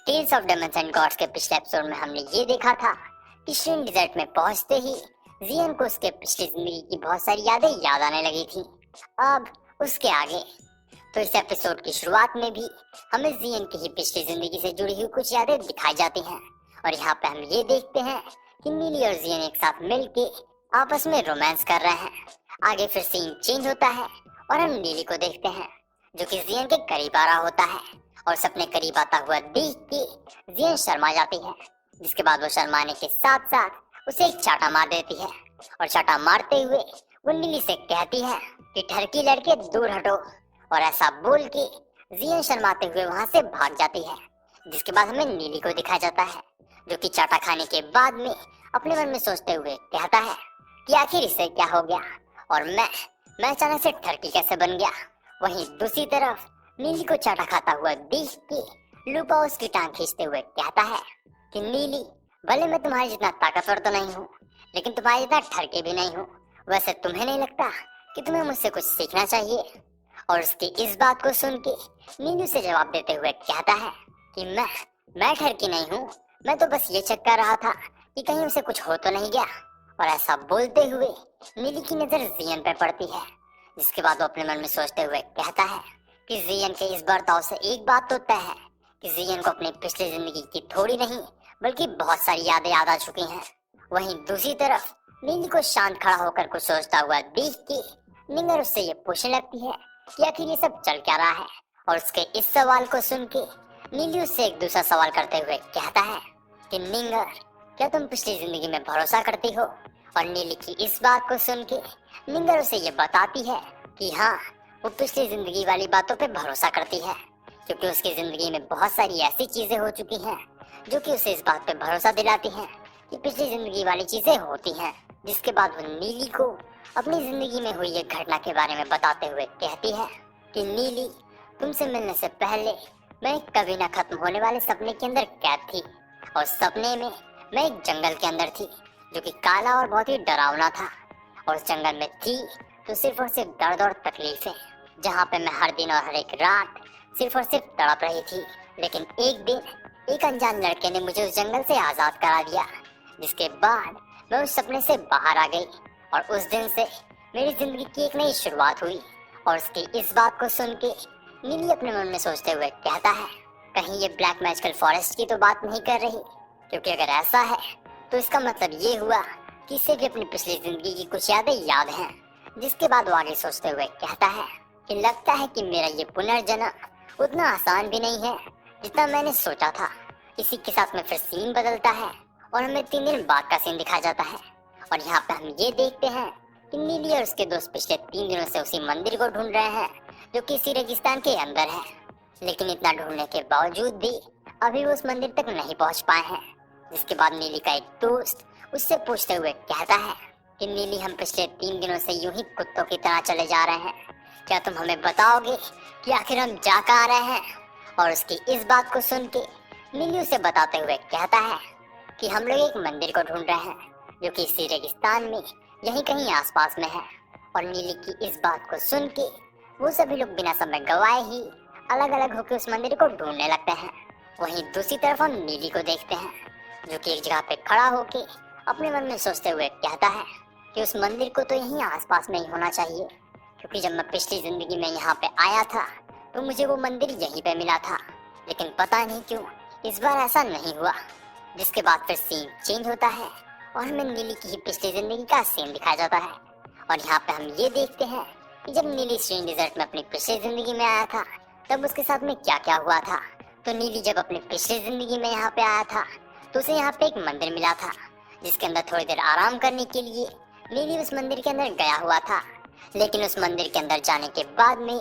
Tales of demons and gods के पिछले episode में हमने ये देखा था कि श्रीन डिजर्ट में पहुंचते ही जियन को उसके पिछली जिंदगी की बहुत सारी यादें याद आने लगी थी। अब उसके आगे तो इस एपिसोड की शुरुआत में भी हमें जियन की ही पिछली जिंदगी से जुड़ी हुई कुछ यादें दिखाई जाती हैं और यहाँ पे हम ये देखते हैं कि नीली और जियन एक साथ मिलके आपस में रोमांस कर रहे हैं। आगे फिर सीन चेंज होता है और हम नीली को देखते हैं जो कि जियन के करीब आ रहा होता है और सपने करीब आता हुआ देख के जियन शर्मा जाती है, जिसके बाद वो शर्माने के साथ साथ उसे एक चाटा मार देती है और चाटा मारते हुए वो नीली से कहती है कि ठरकी लड़के दूर हटो, और ऐसा बोल के जियन शर्माते हुए वहां से भाग जाती है। जिसके बाद हमें नीली को दिखाया जाता है जो कि चाटा खाने के बाद में अपने मन में सोचते हुए कहता है कि आखिर इसे क्या हो गया और मैं अचानक से ठरकी कैसे बन गया। वहीं दूसरी तरफ नीली को चाटा खाता हुआ देख के लूपा उसकी टांग खींचते हुए कहता है कि नीली, भले मैं तुम्हारी जितना ताकतवर तो नहीं हूँ लेकिन तुम्हारी जितना ठरके भी नहीं हूँ। वैसे तुम्हें नहीं लगता कि तुम्हें मुझसे कुछ सीखना चाहिए? और उसकी इस बात को सुन के नीली उसे जवाब देते हुए कहता है कि मैं ठरकी नहीं हूँ, मैं तो बस ये चेक कर रहा था कि कहीं उसे कुछ हो तो नहीं गया। और ऐसा बोलते हुए नीली की नजर जियन पे पड़ती है, जिसके बाद वो अपने मन में सोचते हुए कहता है कि जियन के इस बर्ताव से एक बात तो तय है कि जियन को अपनी पिछली जिंदगी की थोड़ी नहीं बल्कि बहुत सारी यादें याद आ चुकी हैं। वहीं दूसरी तरफ नीली को शांत खड़ा होकर कुछ सोचता हुआ देख के निंगर उससे ये पूछने लगती है कि आखिर ये सब चल क्या रहा है। और उसके इस सवाल को सुन के नीली उससे एक दूसरा सवाल करते हुए कहता है कि निंगर, क्या तुम पिछली जिंदगी में भरोसा करती हो? और नीली की इस बात को सुन के निंगर उसे ये बताती है कि हाँ, वो पिछली जिंदगी वाली बातों पे भरोसा करती है क्योंकि उसकी जिंदगी में बहुत सारी ऐसी चीजें हो चुकी हैं जो कि उसे इस बात पे भरोसा दिलाती हैं कि पिछली जिंदगी वाली चीजें होती हैं। जिसके बाद वो नीली को अपनी जिंदगी में हुई एक घटना के बारे में बताते हुए कहती है कि नीली, तुमसे मिलने से पहले मैं एक कभी ना खत्म होने वाले सपने के अंदर कैद थी और सपने में मैं एक जंगल के अंदर थी जो कि काला और बहुत ही डरावना था। और उस जंगल में थी तो सिर्फ और सिर्फ दर्द और तकलीफें, जहाँ पे मैं हर दिन और हर एक रात सिर्फ और सिर्फ तड़प रही थी। लेकिन एक दिन एक अनजान लड़के ने मुझे उस जंगल से आजाद करा दिया, जिसके बाद मैं उस सपने से बाहर आ गई और उस दिन से मेरी जिंदगी की एक नई शुरुआत हुई। और उसकी इस बात को सुन के नीली अपने मन में सोचते हुए कहता है कहीं ये ब्लैक मैजिकल फॉरेस्ट की तो बात नहीं कर रही, क्योंकि अगर ऐसा है तो इसका मतलब ये हुआ कि इसे भी अपनी पिछली जिंदगी की कुछ यादें याद हैं। जिसके बाद वो आगे सोचते हुए कहता है कि लगता है कि मेरा ये पुनर्जन्म उतना आसान भी नहीं है जितना मैंने सोचा था। इसी के साथ में फिर सीन बदलता है और हमें 3 दिन बाद का सीन दिखाया जाता है और यहाँ पे हम ये देखते हैं कि नीली और उसके दोस्त पिछले 3 दिनों से उसी मंदिर को ढूंढ रहे हैं जो कि इसी रेगिस्तान के अंदर है। लेकिन इतना ढूंढने के बावजूद भी अभी वो उस मंदिर तक नहीं पहुंच पाए हैं। जिसके बाद नीली का एक दोस्त उससे पूछते हुए कहता है कि नीली, हम पिछले 3 दिनों से यूं ही कुत्तों की तरह चले जा रहे हैं, क्या तुम हमें बताओगे कि आखिर हम जा कहाँ रहे हैं? और उसकी इस बात को सुन के नीली उसे बताते हुए कहता है कि हम लोग एक मंदिर को ढूंढ रहे हैं जो कि इसी रेगिस्तान में यहीं कहीं आसपास में है। और नीली की इस बात को सुन के वो सभी लोग बिना समय गवाए ही अलग अलग होकर उस मंदिर को ढूंढने लगते हैं। वहीं दूसरी तरफ हम नीली को देखते हैं जो कि एक जगह पे खड़ा होके अपने मन में सोचते हुए कहता है कि उस मंदिर को तो यहीं आसपास में ही होना चाहिए, क्योंकि जब मैं पिछली जिंदगी में यहाँ पे आया था तो मुझे वो मंदिर यहीं पे मिला था, लेकिन पता नहीं क्यों इस बार ऐसा नहीं हुआ। जिसके बाद फिर सीन चेंज होता है और हमें नीली की ही पिछली जिंदगी का सीन दिखाया जाता है और यहाँ पे हम ये देखते हैं कि जब नीली श्रीन डिजर्ट में अपनी पिछली जिंदगी में आया था तब उसके साथ में क्या क्या हुआ था। तो नीली जब अपनी पिछली जिंदगी में यहाँ पे आया था तो उसे यहाँ पे एक मंदिर मिला था, जिसके अंदर थोड़ी देर आराम करने के लिए नीली उस मंदिर के अंदर गया हुआ था। लेकिन उस मंदिर के अंदर जाने के बाद में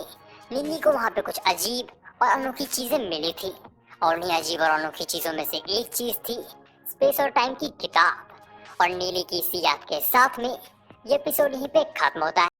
नीली को वहाँ पे कुछ अजीब और अनोखी चीजें मिली थी और उन्हीं अजीब और अनोखी चीजों में से एक चीज थी स्पेस और टाइम की किताब। और नीली की इसी याद के साथ में ये एपिसोड यहीं पे खत्म होता है।